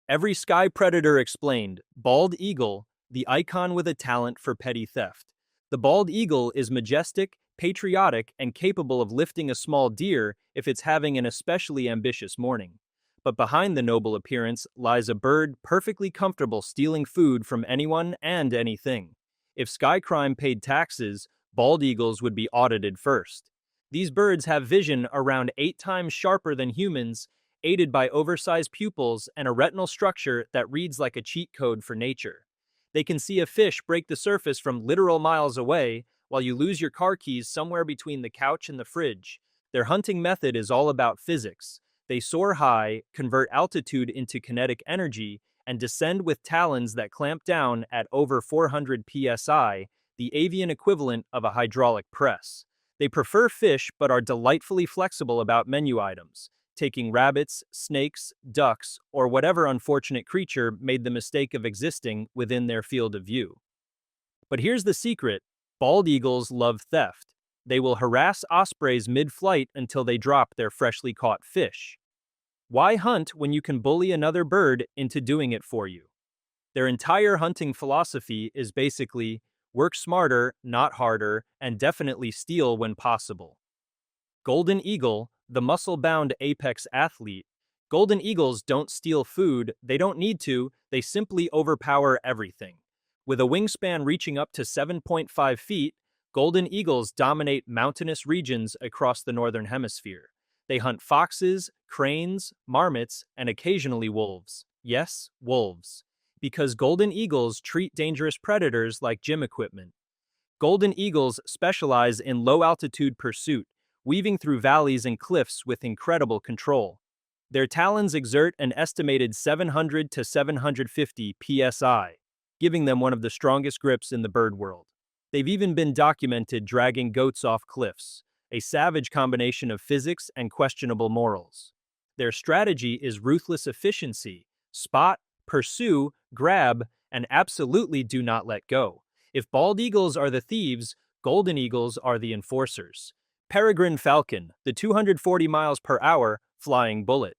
Every sky predator explained, bald eagle, the icon with a talent for petty theft. The bald eagle is majestic, patriotic, and capable of lifting a small deer if it's having an especially ambitious morning. But behind the noble appearance lies a bird perfectly comfortable stealing food from anyone and anything. If sky crime paid taxes, bald eagles would be audited first. These birds have vision around 8 times sharper than humans, aided by oversized pupils and a retinal structure that reads like a cheat code for nature. They can see a fish break the surface from literal miles away, while you lose your car keys somewhere between the couch and the fridge. Their hunting method is all about physics. They soar high, convert altitude into kinetic energy, and descend with talons that clamp down at over 400 psi, the avian equivalent of a hydraulic press. They prefer fish but are delightfully flexible about menu items, taking rabbits, snakes, ducks, or whatever unfortunate creature made the mistake of existing within their field of view. But here's the secret: bald eagles love theft. They will harass ospreys mid-flight until they drop their freshly caught fish. Why hunt when you can bully another bird into doing it for you? Their entire hunting philosophy is basically work smarter, not harder, and definitely steal when possible. Golden eagle, the muscle-bound apex athlete. Golden eagles don't steal food, they don't need to, they simply overpower everything. With a wingspan reaching up to 7.5 feet, golden eagles dominate mountainous regions across the northern hemisphere. They hunt foxes, cranes, marmots, and occasionally wolves. Yes, wolves. Because golden eagles treat dangerous predators like gym equipment. Golden eagles specialize in low-altitude pursuit, weaving through valleys and cliffs with incredible control. Their talons exert an estimated 700 to 750 psi, giving them one of the strongest grips in the bird world. They've even been documented dragging goats off cliffs, a savage combination of physics and questionable morals. Their strategy is ruthless efficiency: spot, pursue, grab, and absolutely do not let go. If bald eagles are the thieves, golden eagles are the enforcers. Peregrine Falcon, the 240 miles per hour flying bullet.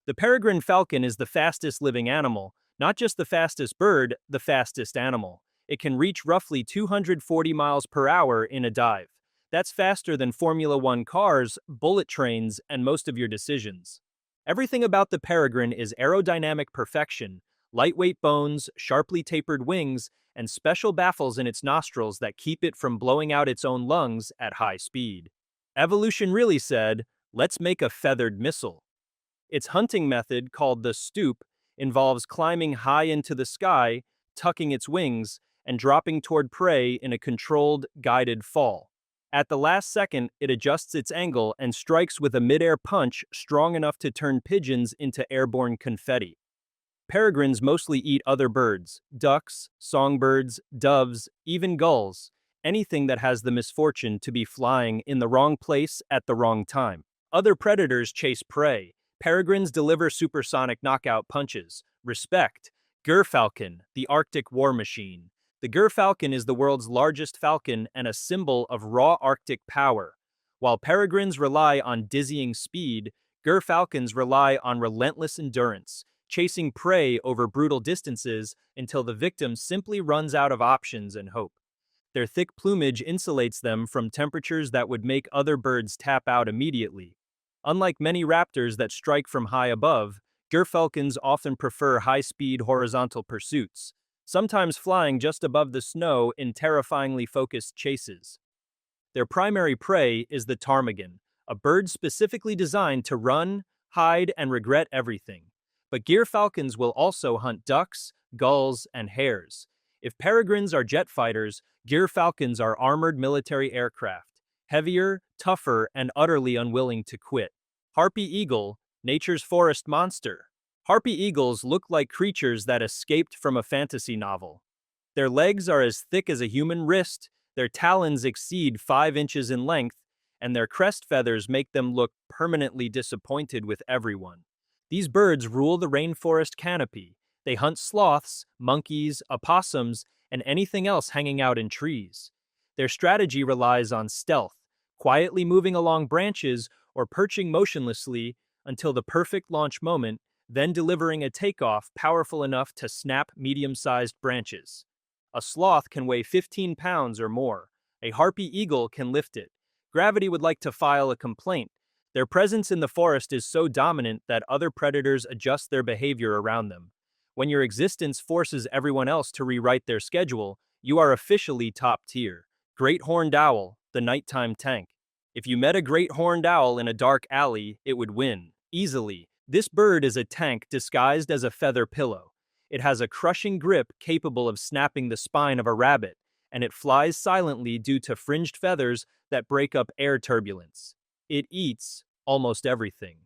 The peregrine falcon is the fastest living animal, not just the fastest bird, the fastest animal. It can reach roughly 240 miles per hour in a dive. That's faster than Formula One cars, bullet trains, and most of your decisions. Everything about the peregrine is aerodynamic perfection: lightweight bones, sharply tapered wings, and special baffles in its nostrils that keep it from blowing out its own lungs at high speed. Evolution really said, let's make a feathered missile. Its hunting method, called the stoop, involves climbing high into the sky, tucking its wings, and dropping toward prey in a controlled, guided fall. At the last second, it adjusts its angle and strikes with a mid-air punch strong enough to turn pigeons into airborne confetti. Peregrines mostly eat other birds: ducks, songbirds, doves, even gulls, anything that has the misfortune to be flying in the wrong place at the wrong time. Other predators chase prey. Peregrines deliver supersonic knockout punches. Respect. Gerfalcon, the Arctic war machine. The gerfalcon is the world's largest falcon and a symbol of raw Arctic power. While peregrines rely on dizzying speed, gerfalcons rely on relentless endurance, chasing prey over brutal distances until the victim simply runs out of options and hope. Their thick plumage insulates them from temperatures that would make other birds tap out immediately. Unlike many raptors that strike from high above, gerfalcons often prefer high-speed horizontal pursuits, sometimes flying just above the snow in terrifyingly focused chases. Their primary prey is the ptarmigan, a bird specifically designed to run, hide, and regret everything. But gerfalcons will also hunt ducks, gulls, and hares. If peregrines are jet fighters, gerfalcons are armored military aircraft, heavier, tougher, and utterly unwilling to quit. Harpy eagle, nature's forest monster. Harpy eagles look like creatures that escaped from a fantasy novel. Their legs are as thick as a human wrist, their talons exceed 5 inches in length, and their crest feathers make them look permanently disappointed with everyone. These birds rule the rainforest canopy. They hunt sloths, monkeys, opossums, and anything else hanging out in trees. Their strategy relies on stealth, quietly moving along branches or perching motionlessly until the perfect launch moment. then delivering a takeoff powerful enough to snap medium-sized branches. A sloth can weigh 15 pounds or more. A Harpy Eagle can lift it. Gravity would like to file a complaint. Their presence in the forest is so dominant that other predators adjust their behavior around them. When your existence forces everyone else to rewrite their schedule, you are officially top tier. Great horned owl, the nighttime tank. If you met a great horned owl in a dark alley, it would win, easily. This bird is a tank disguised as a feather pillow. It has a crushing grip capable of snapping the spine of a rabbit, and it flies silently due to fringed feathers that break up air turbulence. It eats almost everything.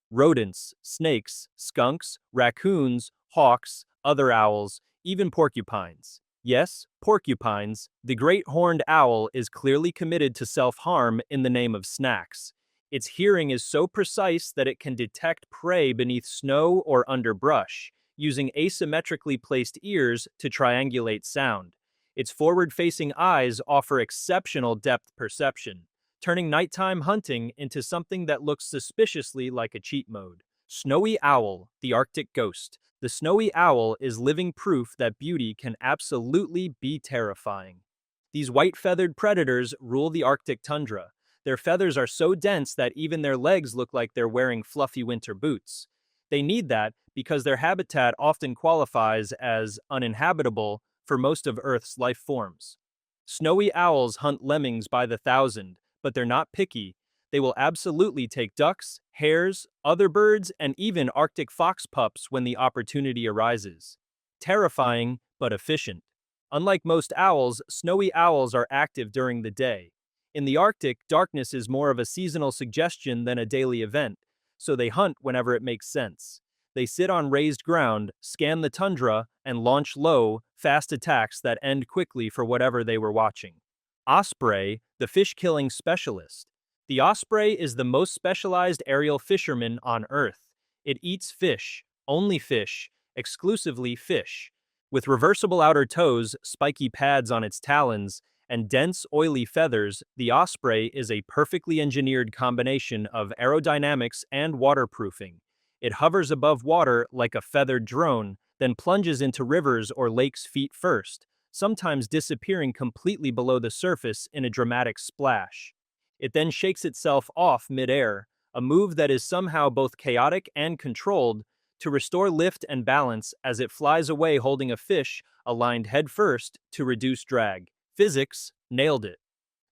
Rodents, snakes, skunks, raccoons, hawks, other owls, even porcupines. Yes, porcupines. The great horned owl is clearly committed to self-harm in the name of snacks. Its hearing is so precise that it can detect prey beneath snow or under brush, using asymmetrically placed ears to triangulate sound. Its forward-facing eyes offer exceptional depth perception, turning nighttime hunting into something that looks suspiciously like a cheat mode. Snowy owl, the Arctic ghost. The snowy owl is living proof that beauty can absolutely be terrifying. These white-feathered predators rule the Arctic tundra. Their feathers are so dense that even their legs look like they're wearing fluffy winter boots. They need that because their habitat often qualifies as uninhabitable for most of Earth's life forms. Snowy owls hunt lemmings by the thousand, but they're not picky. They will absolutely take ducks, hares, other birds, and even Arctic fox pups when the opportunity arises. Terrifying, but efficient. Unlike most owls, snowy owls are active during the day. In the Arctic, darkness is more of a seasonal suggestion than a daily event, so they hunt whenever it makes sense. They sit on raised ground, scan the tundra, and launch low, fast attacks that end quickly for whatever they were watching. Osprey, the fish-killing specialist. The osprey is the most specialized aerial fisherman on Earth. It eats fish, only fish, exclusively fish. With reversible outer toes, spiky pads on its talons, and dense, oily feathers, the osprey is a perfectly engineered combination of aerodynamics and waterproofing. It hovers above water like a feathered drone, then plunges into rivers or lakes feet first, sometimes disappearing completely below the surface in a dramatic splash. It then shakes itself off mid-air, a move that is somehow both chaotic and controlled, to restore lift and balance as it flies away holding a fish aligned headfirst to reduce drag. Physics nailed it.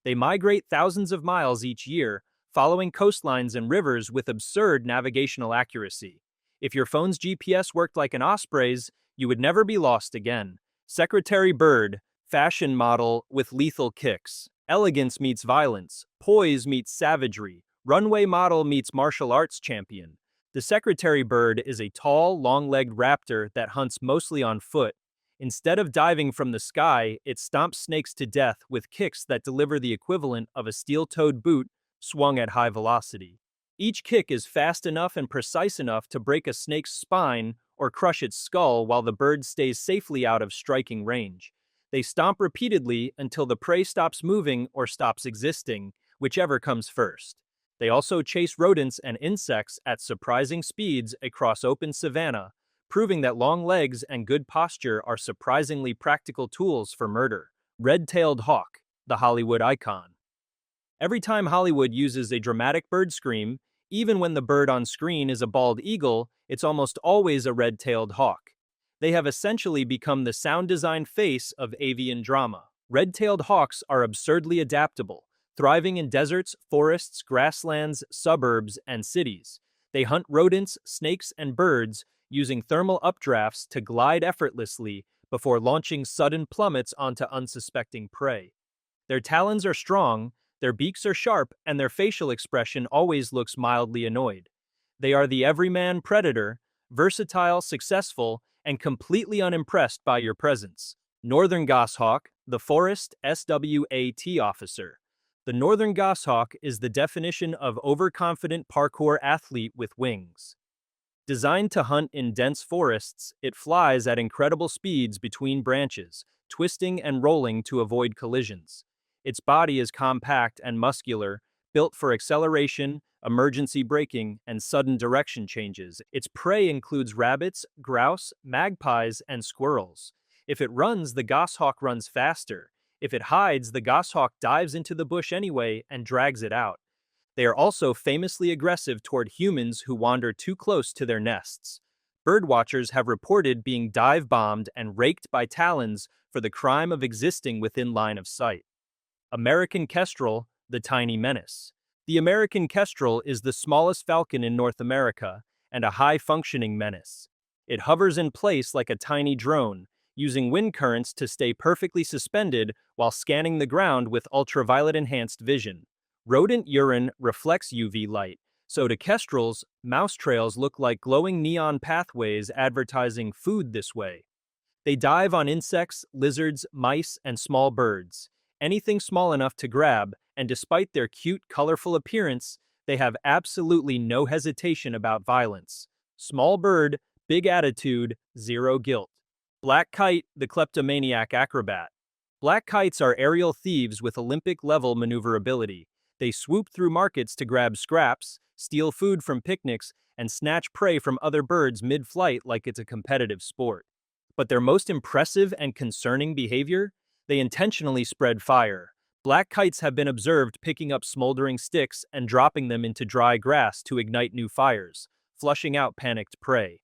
They migrate thousands of miles each year, following coastlines and rivers with absurd navigational accuracy. If your phone's GPS worked like an osprey's, you would never be lost again. Secretary bird, fashion model with lethal kicks. Elegance meets violence. Poise meets savagery. Runway model meets martial arts champion. The secretary bird is a tall, long-legged raptor that hunts mostly on foot. Instead of diving from the sky, it stomps snakes to death with kicks that deliver the equivalent of a steel-toed boot swung at high velocity. Each kick is fast enough and precise enough to break a snake's spine or crush its skull while the bird stays safely out of striking range. They stomp repeatedly until the prey stops moving or stops existing, whichever comes first. They also chase rodents and insects at surprising speeds across open savanna, proving that long legs and good posture are surprisingly practical tools for murder. Red-tailed hawk, the Hollywood icon. Every time Hollywood uses a dramatic bird scream, even when the bird on screen is a bald eagle, it's almost always a red-tailed hawk. They have essentially become the sound design face of avian drama. Red-tailed hawks are absurdly adaptable, thriving in deserts, forests, grasslands, suburbs, and cities. They hunt rodents, snakes, and birds, using thermal updrafts to glide effortlessly before launching sudden plummets onto unsuspecting prey. Their talons are strong, their beaks are sharp, and their facial expression always looks mildly annoyed. They are the everyman predator, versatile, successful, and completely unimpressed by your presence. Northern goshawk, the forest SWAT officer. The northern goshawk is the definition of overconfident parkour athlete with wings. Designed to hunt in dense forests, it flies at incredible speeds between branches, twisting and rolling to avoid collisions. Its body is compact and muscular, built for acceleration, emergency braking, and sudden direction changes. Its prey includes rabbits, grouse, magpies, and squirrels. If it runs, the goshawk runs faster. If it hides, the goshawk dives into the bush anyway and drags it out. They are also famously aggressive toward humans who wander too close to their nests. Birdwatchers have reported being dive-bombed and raked by talons for the crime of existing within line of sight. American kestrel, the tiny menace. The American kestrel is the smallest falcon in North America and a high-functioning menace. It hovers in place like a tiny drone, using wind currents to stay perfectly suspended while scanning the ground with ultraviolet-enhanced vision. Rodent urine reflects UV light, so to kestrels, mouse trails look like glowing neon pathways advertising food this way. They dive on insects, lizards, mice, and small birds, anything small enough to grab, and despite their cute, colorful appearance, they have absolutely no hesitation about violence. Small bird, big attitude, zero guilt. Black kite, the kleptomaniac acrobat. Black kites are aerial thieves with Olympic-level maneuverability. They swoop through markets to grab scraps, steal food from picnics, and snatch prey from other birds mid-flight like it's a competitive sport. But their most impressive and concerning behavior? They intentionally spread fire. Black kites have been observed picking up smoldering sticks and dropping them into dry grass to ignite new fires, flushing out panicked prey.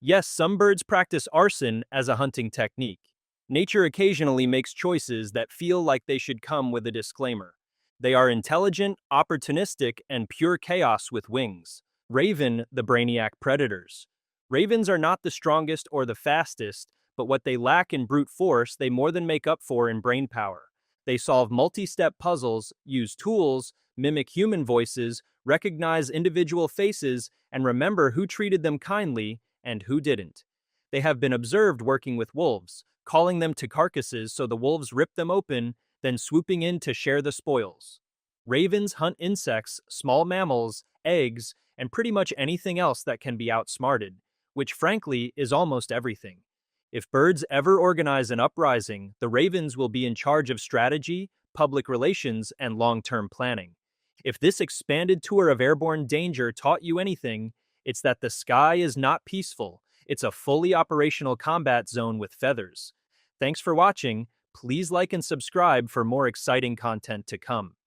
Yes, some birds practice arson as a hunting technique. Nature occasionally makes choices that feel like they should come with a disclaimer. They are intelligent, opportunistic, and pure chaos with wings. Raven, the brainiac predators. Ravens are not the strongest or the fastest, but what they lack in brute force, they more than make up for in brain power. They solve multi-step puzzles, use tools, mimic human voices, recognize individual faces, and remember who treated them kindly and who didn't. They have been observed working with wolves, calling them to carcasses so the wolves rip them open, then swooping in to share the spoils. Ravens hunt insects, small mammals, eggs, and pretty much anything else that can be outsmarted, which frankly is almost everything. If birds ever organize an uprising, the ravens will be in charge of strategy, public relations, and long-term planning. If this expanded tour of airborne danger taught you anything, it's that the sky is not peaceful. It's a fully operational combat zone with feathers. Thanks for watching. Please like and subscribe for more exciting content to come.